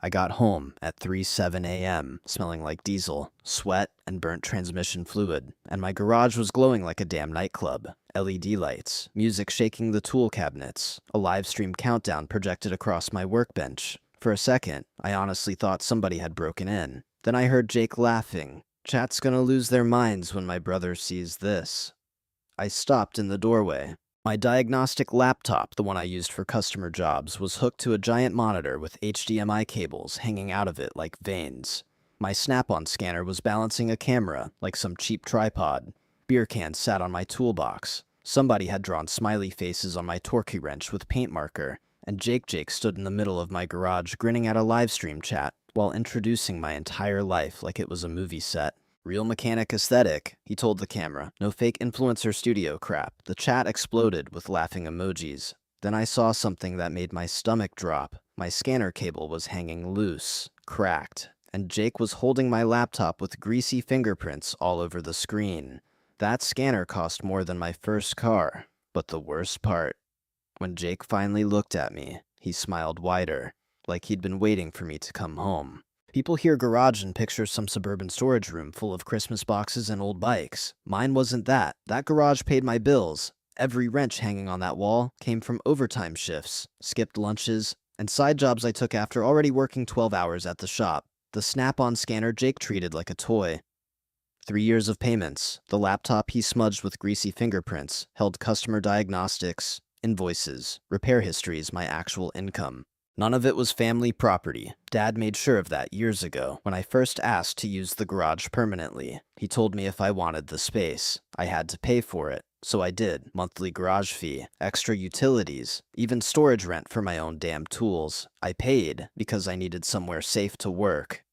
I got home at 3:07 a.m., smelling like diesel, sweat, and burnt transmission fluid, and my garage was glowing like a damn nightclub. LED lights, music shaking the tool cabinets, a live stream countdown projected across my workbench. For a second, I honestly thought somebody had broken in. Then I heard Jake laughing. Chat's gonna lose their minds when my brother sees this. I stopped in the doorway. My diagnostic laptop, the one I used for customer jobs, was hooked to a giant monitor with HDMI cables hanging out of it like veins. My Snap-on scanner was balancing a camera like some cheap tripod. Beer cans sat on my toolbox. Somebody had drawn smiley faces on my torque wrench with paint marker, and Jake stood in the middle of my garage grinning at a livestream chat while introducing my entire life like it was a movie set. Real mechanic aesthetic, he told the camera. No fake influencer studio crap. The chat exploded with laughing emojis. Then I saw something that made my stomach drop. My scanner cable was hanging loose, cracked, and Jake was holding my laptop with greasy fingerprints all over the screen. That scanner cost more than my first car. But the worst part, when Jake finally looked at me, he smiled wider, like he'd been waiting for me to come home. People hear garage and picture some suburban storage room full of Christmas boxes and old bikes. Mine wasn't that. That garage paid my bills. Every wrench hanging on that wall came from overtime shifts, skipped lunches, and side jobs I took after already working 12 hours at the shop. The Snap-on scanner Jake treated like a toy. 3 years of payments. The laptop he smudged with greasy fingerprints held customer diagnostics, invoices, repair histories, my actual income. None of it was family property. Dad made sure of that years ago when I first asked to use the garage permanently. He told me if I wanted the space, I had to pay for it. So I did. Monthly garage fee, extra utilities, even storage rent for my own damn tools. I paid because I needed somewhere safe to work.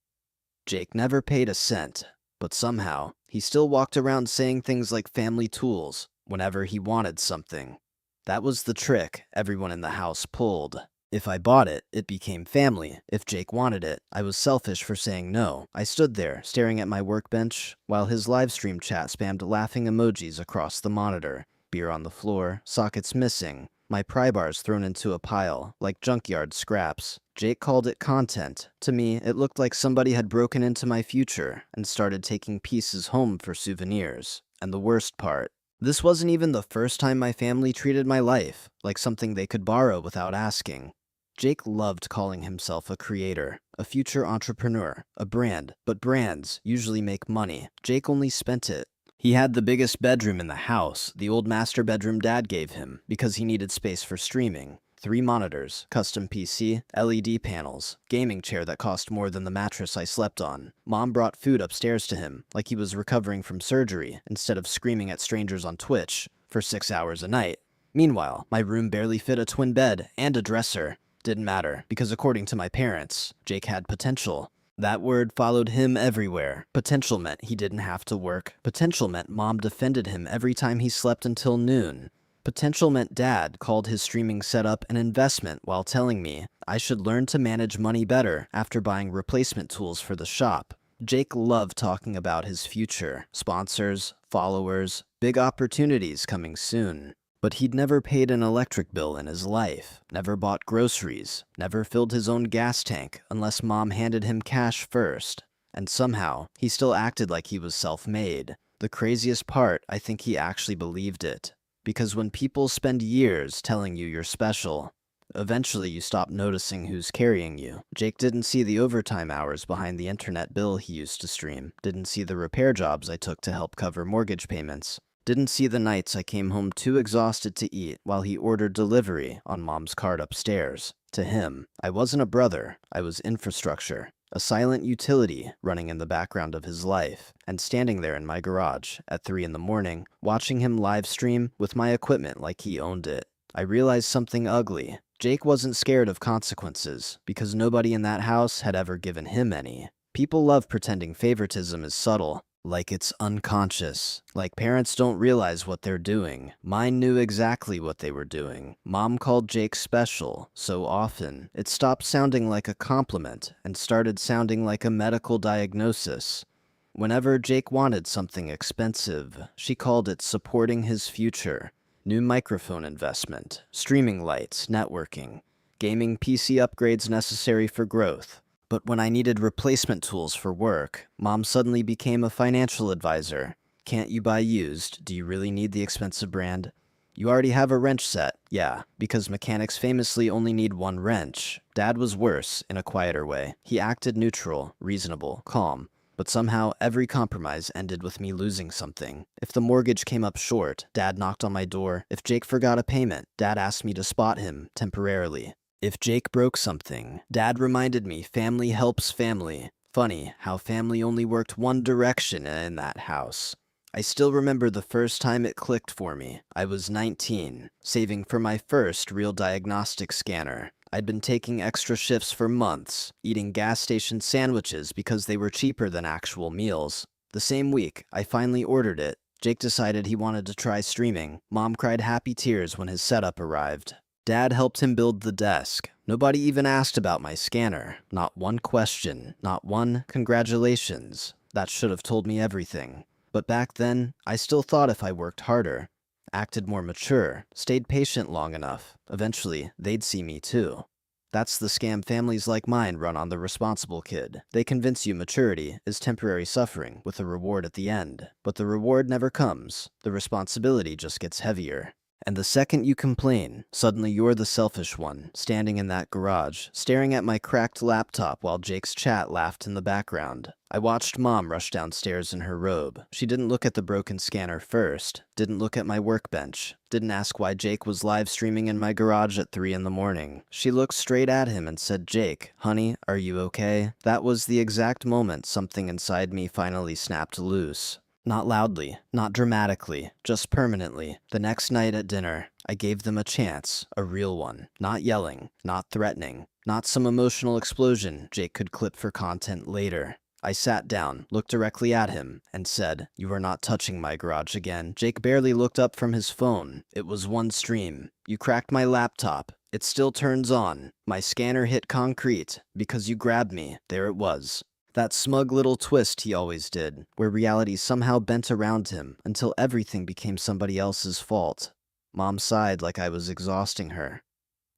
Jake never paid a cent, but somehow he still walked around saying things like family tools whenever he wanted something. That was the trick everyone in the house pulled. If I bought it, it became family. If Jake wanted it, I was selfish for saying no. I stood there, staring at my workbench, while his livestream chat spammed laughing emojis across the monitor. Beer on the floor, sockets missing, my pry bars thrown into a pile, like junkyard scraps. Jake called it content. To me, it looked like somebody had broken into my future and started taking pieces home for souvenirs. And the worst part, this wasn't even the first time my family treated my life like something they could borrow without asking. Jake loved calling himself a creator, a future entrepreneur, a brand, but brands usually make money. Jake only spent it. He had the biggest bedroom in the house, the old master bedroom Dad gave him, because he needed space for streaming. 3 monitors, custom PC, LED panels, gaming chair that cost more than the mattress I slept on. Mom brought food upstairs to him, like he was recovering from surgery, instead of screaming at strangers on Twitch for 6 hours a night. Meanwhile, my room barely fit a twin bed and a dresser. Didn't matter, because according to my parents, Jake had potential. That word followed him everywhere. Potential meant he didn't have to work. Potential meant Mom defended him every time he slept until noon. Potential meant Dad called his streaming setup an investment while telling me I should learn to manage money better after buying replacement tools for the shop. Jake loved talking about his future, sponsors, followers, big opportunities coming soon. But he'd never paid an electric bill in his life, never bought groceries, never filled his own gas tank unless Mom handed him cash first. And somehow, he still acted like he was self-made. The craziest part, I think he actually believed it. Because when people spend years telling you you're special, eventually you stop noticing who's carrying you. Jake didn't see the overtime hours behind the internet bill he used to stream, didn't see the repair jobs I took to help cover mortgage payments, didn't see the nights I came home too exhausted to eat while he ordered delivery on Mom's cart upstairs. To him, I wasn't a brother, I was infrastructure, a silent utility running in the background of his life. And standing there in my garage at 3 in the morning, watching him live stream with my equipment like he owned it, I realized something ugly. Jake wasn't scared of consequences, because nobody in that house had ever given him any. People love pretending favoritism is subtle, like it's unconscious, like parents don't realize what they're doing. Mine knew exactly what they were doing. Mom called Jake special so often, it stopped sounding like a compliment and started sounding like a medical diagnosis. Whenever Jake wanted something expensive, she called it supporting his future. New microphone investment, streaming lights, networking, gaming PC upgrades necessary for growth. But when I needed replacement tools for work, Mom suddenly became a financial advisor. Can't you buy used? Do you really need the expensive brand? You already have a wrench set. Yeah, because mechanics famously only need one wrench. Dad was worse, in a quieter way. He acted neutral, reasonable, calm. But somehow, every compromise ended with me losing something. If the mortgage came up short, Dad knocked on my door. If Jake forgot a payment, Dad asked me to spot him, temporarily. If Jake broke something, Dad reminded me family helps family. Funny how family only worked one direction in that house. I still remember the first time it clicked for me. I was 19, saving for my first real diagnostic scanner. I'd been taking extra shifts for months, eating gas station sandwiches because they were cheaper than actual meals. The same week, I finally ordered it. Jake decided he wanted to try streaming. Mom cried happy tears when his setup arrived. Dad helped him build the desk. Nobody even asked about my scanner. Not one question. Not one congratulations. That should have told me everything. But back then, I still thought if I worked harder, acted more mature, stayed patient long enough, eventually they'd see me too. That's the scam families like mine run on the responsible kid. They convince you maturity is temporary suffering with a reward at the end. But the reward never comes. The responsibility just gets heavier. And the second you complain, suddenly you're the selfish one, standing in that garage, staring at my cracked laptop while Jake's chat laughed in the background. I watched Mom rush downstairs in her robe. She didn't look at the broken scanner first, didn't look at my workbench, didn't ask why Jake was live streaming in my garage at 3 in the morning. She looked straight at him and said, "Jake, honey, are you okay?" That was the exact moment something inside me finally snapped loose. Not loudly, not dramatically, just permanently. The next night at dinner, I gave them a chance, a real one. Not yelling, not threatening, not some emotional explosion Jake could clip for content later. I sat down, looked directly at him, and said, "You are not touching my garage again." Jake barely looked up from his phone. It was one stream. "You cracked my laptop. It still turns on. My scanner hit concrete. Because you grabbed me." There it was. That smug little twist he always did, where reality somehow bent around him until everything became somebody else's fault. Mom sighed like I was exhausting her.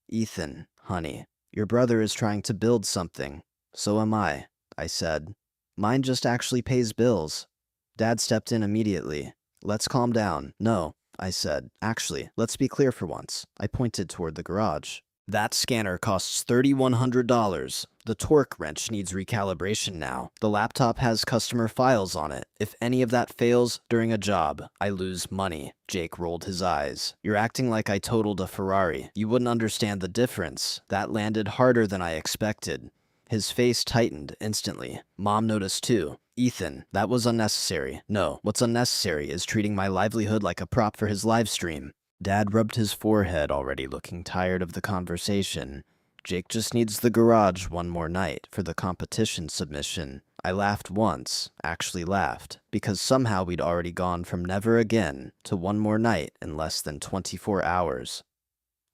"Ethan, honey, your brother is trying to build something. So am I said. "Mine just actually pays bills." Dad stepped in immediately. "Let's calm down." "No," I said. "Actually, let's be clear for once." I pointed toward the garage. "That scanner costs $3,100. The torque wrench needs recalibration now. The laptop has customer files on it. If any of that fails during a job, I lose money." Jake rolled his eyes. "You're acting like I totaled a Ferrari. You wouldn't understand the difference. That landed harder than I expected." His face tightened instantly. Mom noticed too. "Ethan, that was unnecessary." "No, what's unnecessary is treating my livelihood like a prop for his live stream." Dad rubbed his forehead, already looking tired of the conversation. "Jake just needs the garage one more night for the competition submission." I laughed once, actually laughed, because somehow we'd already gone from never again to one more night in less than 24 hours.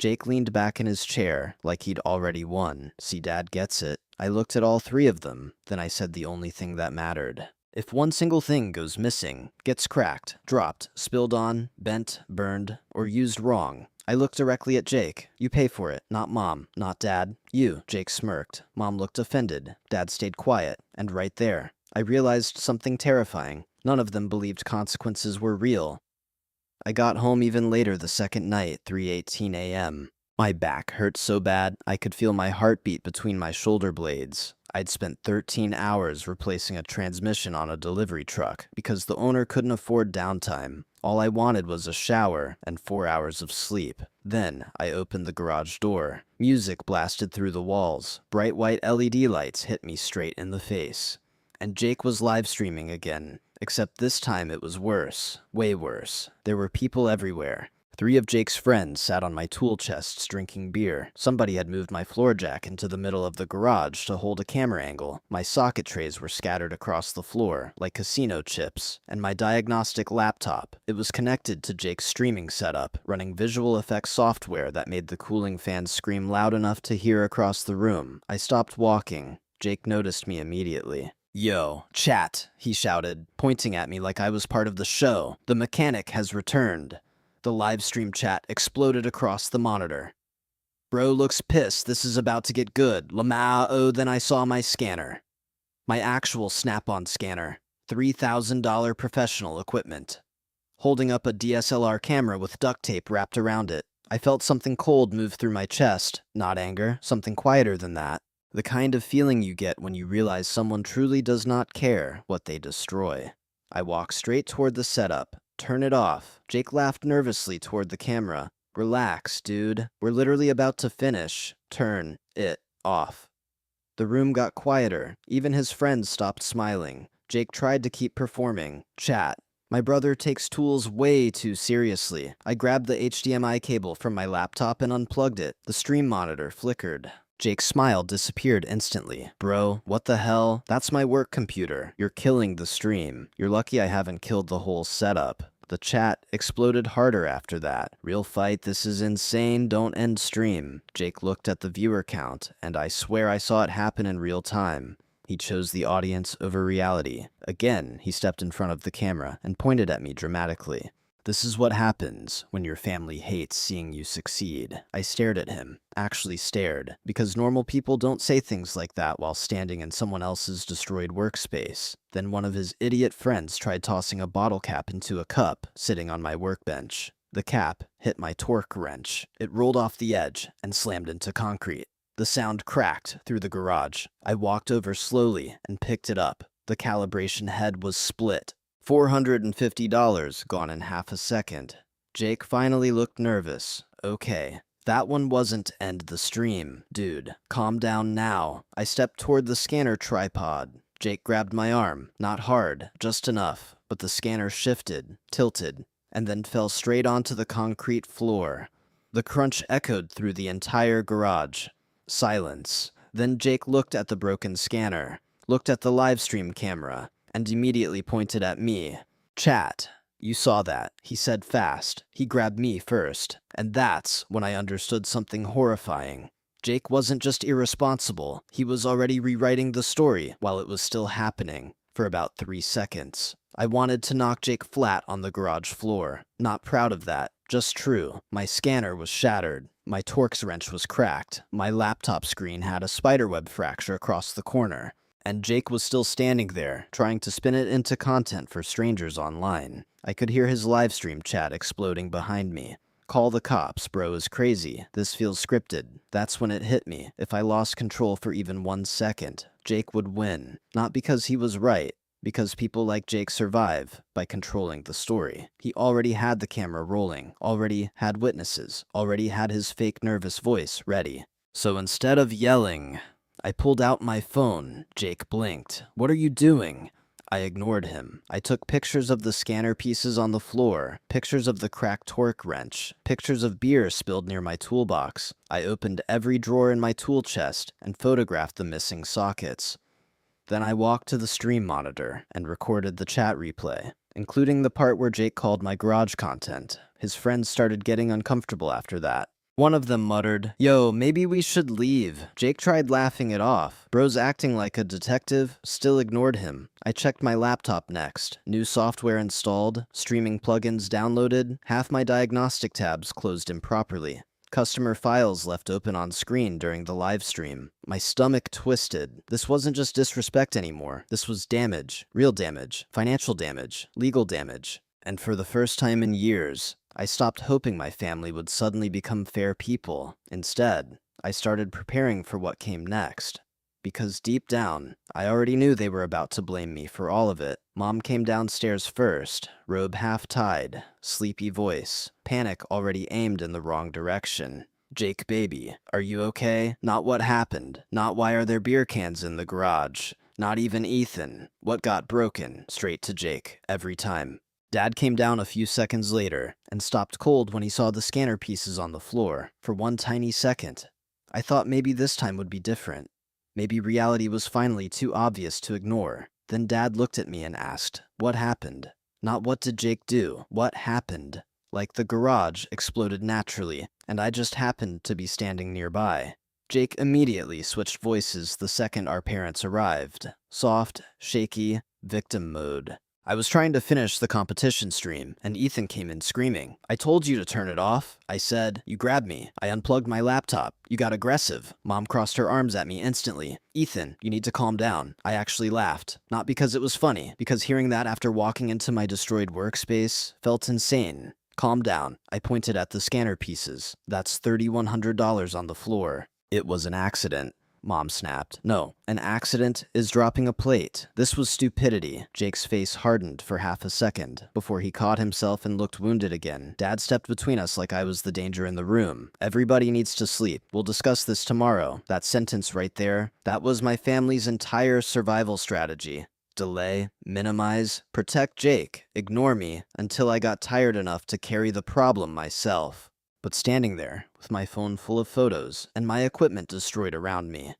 Jake leaned back in his chair like he'd already won. "See, Dad gets it." I looked at all three of them, then I said the only thing that mattered. If one single thing goes missing, gets cracked, dropped, spilled on, bent, burned, or used wrong, I looked directly at Jake. "You pay for it, not Mom, not Dad. You." Jake smirked. Mom looked offended. Dad stayed quiet. And right there, I realized something terrifying. None of them believed consequences were real. I got home even later the second night, 3:18 a.m. My back hurt so bad, I could feel my heartbeat between my shoulder blades. I'd spent 13 hours replacing a transmission on a delivery truck because the owner couldn't afford downtime. All I wanted was a shower and 4 hours of sleep. Then I opened the garage door. Music blasted through the walls. Bright white LED lights hit me straight in the face. And Jake was live streaming again. Except this time it was worse. Way worse. There were people everywhere. 3 of Jake's friends sat on my tool chests drinking beer. Somebody had moved my floor jack into the middle of the garage to hold a camera angle. My socket trays were scattered across the floor, like casino chips. And my diagnostic laptop. It was connected to Jake's streaming setup, running visual effects software that made the cooling fans scream loud enough to hear across the room. I stopped walking. Jake noticed me immediately. "Yo, chat," he shouted, pointing at me like I was part of the show. "The mechanic has returned." The live stream chat exploded across the monitor. Bro looks pissed. This is about to get good. Lamau. Oh, then I saw my scanner. My actual snap-on scanner. $3,000 professional equipment. Holding up a DSLR camera with duct tape wrapped around it, I felt something cold move through my chest. Not anger, something quieter than that. The kind of feeling you get when you realize someone truly does not care what they destroy. I walk straight toward the setup. Turn it off. Jake laughed nervously toward the camera. Relax, dude. We're literally about to finish. Turn it off. The room got quieter. Even his friends stopped smiling. Jake tried to keep performing. Chat. My brother takes tools way too seriously. I grabbed the HDMI cable from my laptop and unplugged it. The stream monitor flickered. Jake's smile disappeared instantly. Bro, what the hell? That's my work computer. You're killing the stream. You're lucky I haven't killed the whole setup. The chat exploded harder after that. Real fight, this is insane, don't end stream. Jake looked at the viewer count, and I swear I saw it happen in real time. He chose the audience over reality. Again, he stepped in front of the camera and pointed at me dramatically. This is what happens when your family hates seeing you succeed. I stared at him, actually stared, because normal people don't say things like that while standing in someone else's destroyed workspace. Then one of his idiot friends tried tossing a bottle cap into a cup sitting on my workbench. The cap hit my torque wrench. It rolled off the edge and slammed into concrete. The sound cracked through the garage. I walked over slowly and picked it up. The calibration head was split. $450 gone in half a second. Jake finally looked nervous. Okay, that one wasn't end the stream. Dude, calm down now. I stepped toward the scanner tripod. Jake grabbed my arm. Not hard, just enough. But the scanner shifted, tilted, and then fell straight onto the concrete floor. The crunch echoed through the entire garage. Silence. Then Jake looked at the broken scanner, looked at the livestream camera, and immediately pointed at me. Chat, you saw that, he said fast. He grabbed me first, and that's when I understood something horrifying. Jake wasn't just irresponsible, he was already rewriting the story while it was still happening, for about 3 seconds. I wanted to knock Jake flat on the garage floor. Not proud of that, just true. My scanner was shattered. My Torx wrench was cracked. My laptop screen had a spiderweb fracture across the corner. And Jake was still standing there, trying to spin it into content for strangers online. I could hear his livestream chat exploding behind me. Call the cops, bro is crazy. This feels scripted. That's when it hit me. If I lost control for even 1 second, Jake would win. Not because he was right, because people like Jake survive by controlling the story. He already had the camera rolling, already had witnesses, already had his fake nervous voice ready. So instead of yelling, I pulled out my phone. Jake blinked. What are you doing? I ignored him. I took pictures of the scanner pieces on the floor, pictures of the cracked torque wrench, pictures of beer spilled near my toolbox. I opened every drawer in my tool chest and photographed the missing sockets. Then I walked to the stream monitor and recorded the chat replay, including the part where Jake called my garage content. His friends started getting uncomfortable after that. One of them muttered, "Yo, maybe we should leave." Jake tried laughing it off. Bro's acting like a detective, still ignored him. I checked my laptop next. New software installed, streaming plugins downloaded, half my diagnostic tabs closed improperly. Customer files left open on screen during the live stream. My stomach twisted. This wasn't just disrespect anymore. This was damage. Real damage. Financial damage. Legal damage. And for the first time in years, I stopped hoping my family would suddenly become fair people. Instead, I started preparing for what came next. Because deep down, I already knew they were about to blame me for all of it. Mom came downstairs first, robe half-tied, sleepy voice, panic already aimed in the wrong direction. "Jake, baby, are you okay? Not what happened. Not why are there beer cans in the garage. Not even Ethan. What got broken?" Straight to Jake, every time. Dad came down a few seconds later and stopped cold when he saw the scanner pieces on the floor, for 1 tiny second. I thought maybe this time would be different. Maybe reality was finally too obvious to ignore. Then Dad looked at me and asked, "What happened?" Not what did Jake do, what happened? Like the garage exploded naturally, and I just happened to be standing nearby. Jake immediately switched voices the second our parents arrived. Soft, shaky, victim mode. I was trying to finish the competition stream, and Ethan came in screaming. I told you to turn it off, I said. You grabbed me. I unplugged my laptop. You got aggressive. Mom crossed her arms at me instantly. Ethan, you need to calm down. I actually laughed. Not because it was funny, because hearing that after walking into my destroyed workspace felt insane. Calm down. I pointed at the scanner pieces. That's $3,100 on the floor. It was an accident. Mom snapped. No, an accident is dropping a plate. This was stupidity. Jake's face hardened for half a second before he caught himself and looked wounded again. Dad stepped between us like I was the danger in the room. Everybody needs to sleep. We'll discuss this tomorrow. That sentence right there, that was my family's entire survival strategy. Delay, minimize, protect Jake, ignore me until I got tired enough to carry the problem myself. But standing there, with my phone full of photos and my equipment destroyed around me,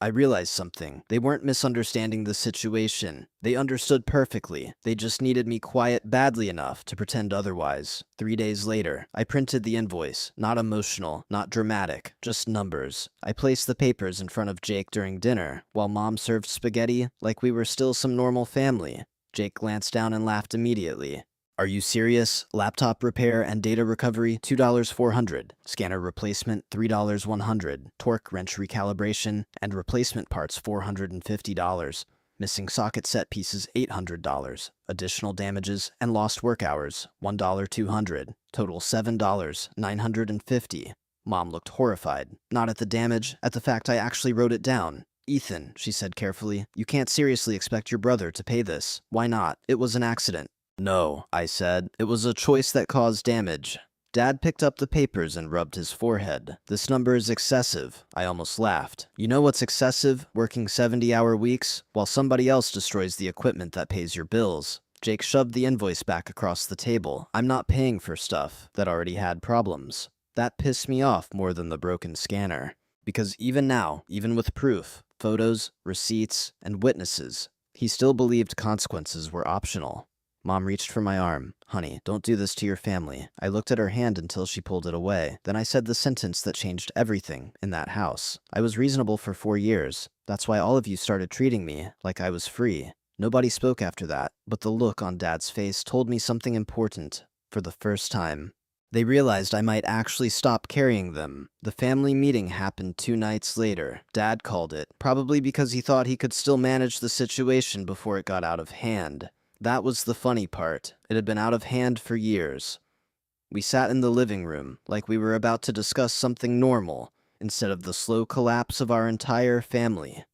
I realized something. They weren't misunderstanding the situation. They understood perfectly. They just needed me quiet badly enough to pretend otherwise. 3 days later, I printed the invoice. Not emotional, not dramatic, just numbers. I placed the papers in front of Jake during dinner, while Mom served spaghetti like we were still some normal family. Jake glanced down and laughed immediately. Are you serious? Laptop repair and data recovery, $2,400. Scanner replacement, $3,100. Torque wrench recalibration and replacement parts, $450. Missing socket set pieces, $800. Additional damages and lost work hours, $1,200. Total $7, $950. Mom looked horrified. Not at the damage, at the fact I actually wrote it down. Ethan, she said carefully, you can't seriously expect your brother to pay this. Why not? It was an accident. No, I said. It was a choice that caused damage. Dad picked up the papers and rubbed his forehead. This number is excessive. I almost laughed. You know what's excessive? Working 70-hour weeks, while somebody else destroys the equipment that pays your bills. Jake shoved the invoice back across the table. I'm not paying for stuff that already had problems. That pissed me off more than the broken scanner. Because even now, even with proof, photos, receipts, and witnesses, he still believed consequences were optional. Mom reached for my arm. Honey, don't do this to your family. I looked at her hand until she pulled it away. Then I said the sentence that changed everything in that house. I was reasonable for 4 years. That's why all of you started treating me like I was free. Nobody spoke after that, but the look on Dad's face told me something important. For the first time, they realized I might actually stop carrying them. The family meeting happened 2 nights later. Dad called it, probably because he thought he could still manage the situation before it got out of hand. That was the funny part. It had been out of hand for years. We sat in the living room like we were about to discuss something normal, instead of the slow collapse of our entire family.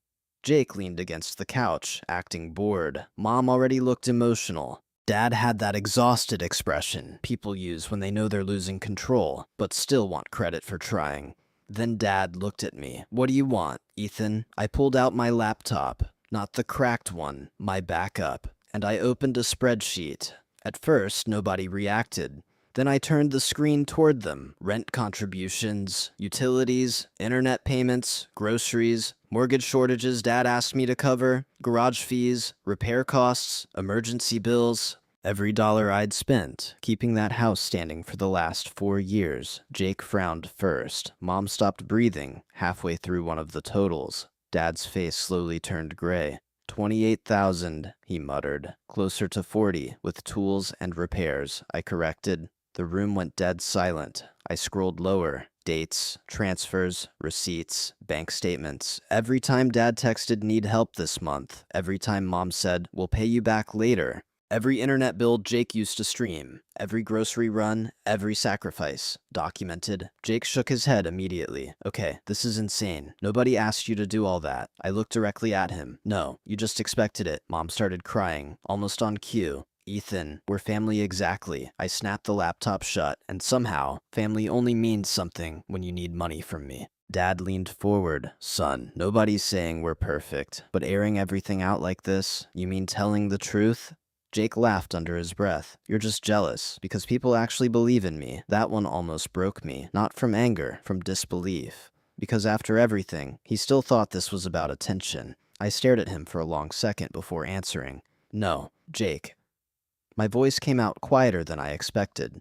Jake leaned against the couch, acting bored. Mom already looked emotional. Dad had that exhausted expression people use when they know they're losing control, but still want credit for trying. Then Dad looked at me. What do you want, Ethan? I pulled out my laptop. Not the cracked one, my backup. And I opened a spreadsheet. At first, nobody reacted. Then I turned the screen toward them. Rent contributions, utilities, internet payments, groceries, mortgage shortages Dad asked me to cover, garage fees, repair costs, emergency bills. Every dollar I'd spent, keeping that house standing for the last 4 years. Jake frowned first. Mom stopped breathing halfway through one of the totals. Dad's face slowly turned gray. 28,000, he muttered. Closer to 40, with tools and repairs, I corrected. The room went dead silent. I scrolled lower. Dates, transfers, receipts, bank statements. Every time Dad texted need help this month. Every time Mom said, we'll pay you back later. Every internet bill Jake used to stream. Every grocery run, every sacrifice. Documented. Jake shook his head immediately. Okay, this is insane. Nobody asked you to do all that. I looked directly at him. No, you just expected it. Mom started crying, almost on cue. Ethan, we're family exactly. I snapped the laptop shut, and somehow, family only means something when you need money from me. Dad leaned forward. Son, nobody's saying we're perfect, but airing everything out like this, you mean telling the truth? Jake laughed under his breath. You're just jealous, because people actually believe in me. That one almost broke me. Not from anger, from disbelief. Because after everything, he still thought this was about attention. I stared at him for a long second before answering. No, Jake. My voice came out quieter than I expected.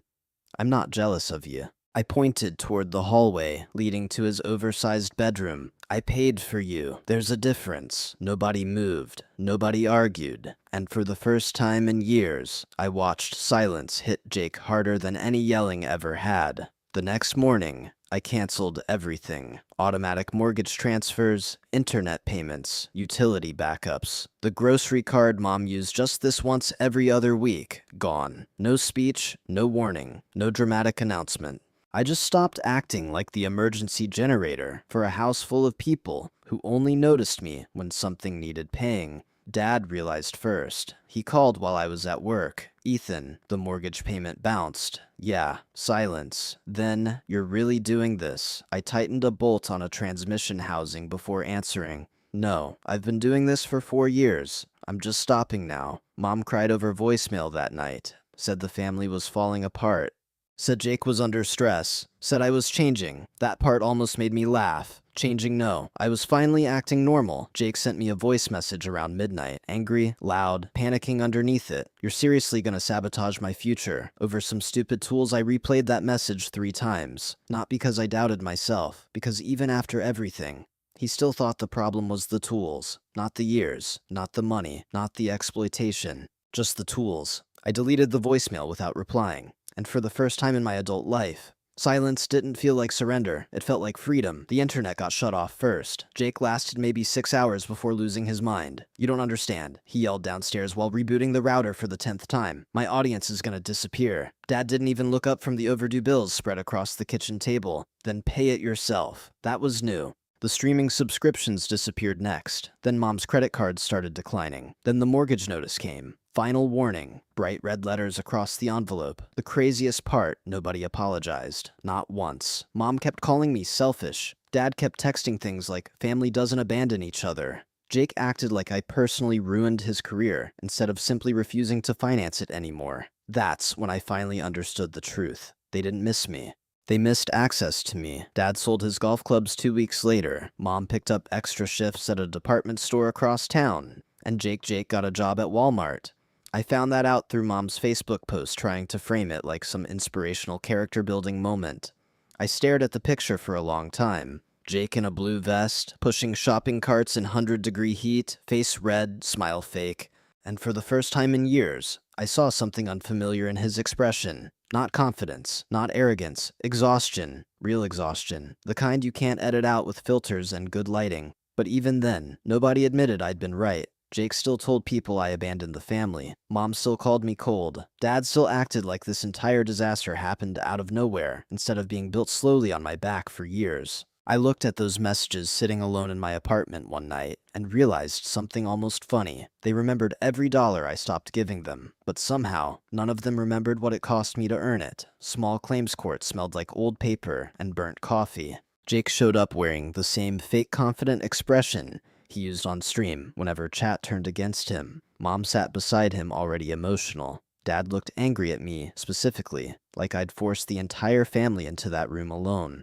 I'm not jealous of you. I pointed toward the hallway leading to his oversized bedroom. I paid for you. There's a difference. Nobody moved. Nobody argued. And for the first time in years, I watched silence hit Jake harder than any yelling ever had. The next morning, I canceled everything. Automatic mortgage transfers, internet payments, utility backups. The grocery card Mom used just this once every other week, gone. No speech, no warning, no dramatic announcement. I just stopped acting like the emergency generator for a house full of people who only noticed me when something needed paying. Dad realized first. He called while I was at work. Ethan, the mortgage payment bounced. Yeah, silence. Then, you're really doing this. I tightened a bolt on a transmission housing before answering. No, I've been doing this for 4 years. I'm just stopping now. Mom cried over voicemail that night. Said the family was falling apart. Said Jake was under stress. Said I was changing. That part almost made me laugh. Changing, no. I was finally acting normal. Jake sent me a voice message around midnight. Angry, loud, panicking underneath it. You're seriously gonna sabotage my future. Over some stupid tools, I replayed that message 3 times. Not because I doubted myself. Because even after everything, he still thought the problem was the tools. Not the years. Not the money. Not the exploitation. Just the tools. I deleted the voicemail without replying. And for the first time in my adult life, silence didn't feel like surrender. It felt like freedom. The internet got shut off first. Jake lasted maybe 6 hours before losing his mind. You don't understand, he yelled downstairs while rebooting the router for the 10th time. My audience is gonna disappear. Dad didn't even look up from the overdue bills spread across the kitchen table. Then pay it yourself. That was new. The streaming subscriptions disappeared next. Then Mom's credit cards started declining. Then the mortgage notice came. Final warning. Bright red letters across the envelope. The craziest part, nobody apologized. Not once. Mom kept calling me selfish. Dad kept texting things like, family doesn't abandon each other. Jake acted like I personally ruined his career, instead of simply refusing to finance it anymore. That's when I finally understood the truth. They didn't miss me. They missed access to me. Dad sold his golf clubs 2 weeks later. Mom picked up extra shifts at a department store across town. And Jake got a job at Walmart. I found that out through Mom's Facebook post trying to frame it like some inspirational character-building moment. I stared at the picture for a long time. Jake in a blue vest, pushing shopping carts in 100-degree heat, face red, smile fake. And for the first time in years, I saw something unfamiliar in his expression. Not confidence, not arrogance, exhaustion, real exhaustion, the kind you can't edit out with filters and good lighting. But even then, nobody admitted I'd been right. Jake still told people I abandoned the family. Mom still called me cold. Dad still acted like this entire disaster happened out of nowhere, instead of being built slowly on my back for years. I looked at those messages sitting alone in my apartment one night and realized something almost funny. They remembered every dollar I stopped giving them, but somehow, none of them remembered what it cost me to earn it. Small claims court smelled like old paper and burnt coffee. Jake showed up wearing the same fake confident expression he used on stream whenever chat turned against him. Mom sat beside him already emotional. Dad looked angry at me, specifically, like I'd forced the entire family into that room alone.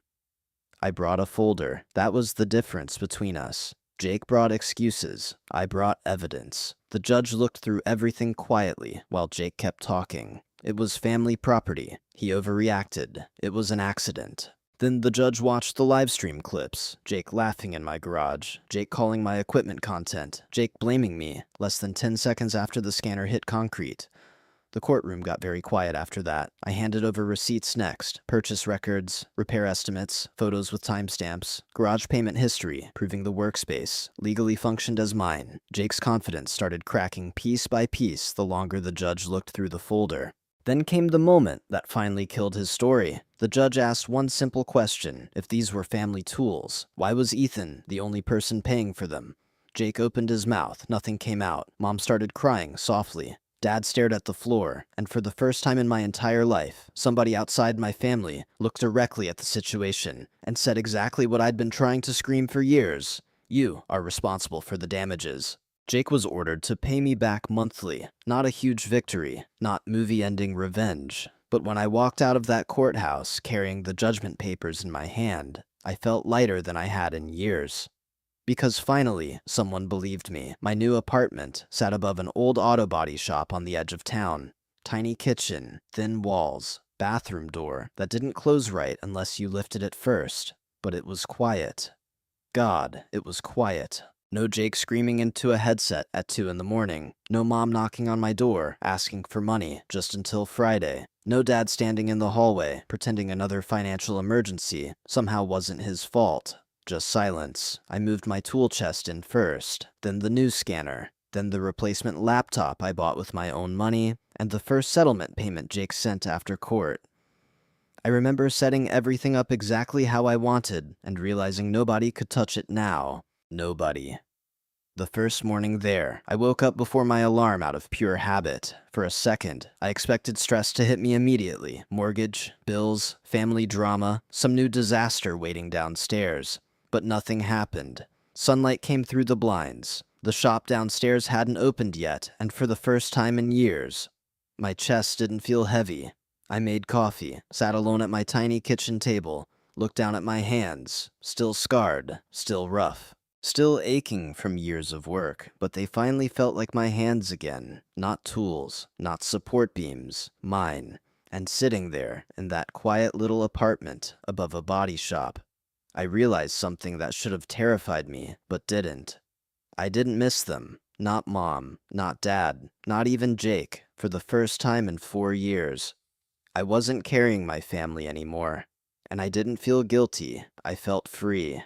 I brought a folder. That was the difference between us. Jake brought excuses. I brought evidence. The judge looked through everything quietly while Jake kept talking. It was family property. He overreacted. It was an accident. Then the judge watched the livestream clips. Jake laughing in my garage. Jake calling my equipment content. Jake blaming me. Less than 10 seconds after the scanner hit concrete. The courtroom got very quiet after that. I handed over receipts next. Purchase records, repair estimates, photos with timestamps, garage payment history, proving the workspace legally functioned as mine. Jake's confidence started cracking piece by piece the longer the judge looked through the folder. Then came the moment that finally killed his story. The judge asked one simple question. If these were family tools, why was Ethan the only person paying for them? Jake opened his mouth. Nothing came out. Mom started crying softly. Dad stared at the floor, and for the first time in my entire life, somebody outside my family looked directly at the situation and said exactly what I'd been trying to scream for years. You are responsible for the damages. Jake was ordered to pay me back monthly. Not a huge victory, not movie-ending revenge. But when I walked out of that courthouse carrying the judgment papers in my hand, I felt lighter than I had in years. Because finally, someone believed me. My new apartment sat above an old auto body shop on the edge of town. Tiny kitchen, thin walls, bathroom door that didn't close right unless you lifted it first, but it was quiet. God, it was quiet. No Jake screaming into a headset at 2 in the morning. No mom knocking on my door, asking for money, just until Friday. No dad standing in the hallway, pretending another financial emergency somehow wasn't his fault. Just silence. I moved my tool chest in first, then the news scanner, then the replacement laptop I bought with my own money, and the first settlement payment Jake sent after court. I remember setting everything up exactly how I wanted and realizing nobody could touch it now. Nobody. The first morning there, I woke up before my alarm out of pure habit. For a second, I expected stress to hit me immediately. Mortgage, bills, family drama, some new disaster waiting downstairs. But nothing happened. Sunlight came through the blinds. The shop downstairs hadn't opened yet, and for the first time in years, my chest didn't feel heavy. I made coffee, sat alone at my tiny kitchen table, looked down at my hands, still scarred, still rough. Still aching from years of work, but they finally felt like my hands again. Not tools, not support beams, mine. And sitting there, in that quiet little apartment above a body shop, I realized something that should have terrified me, but didn't. I didn't miss them. Not mom, not dad, not even Jake, for the first time in 4 years. I wasn't carrying my family anymore, and I didn't feel guilty. I felt free.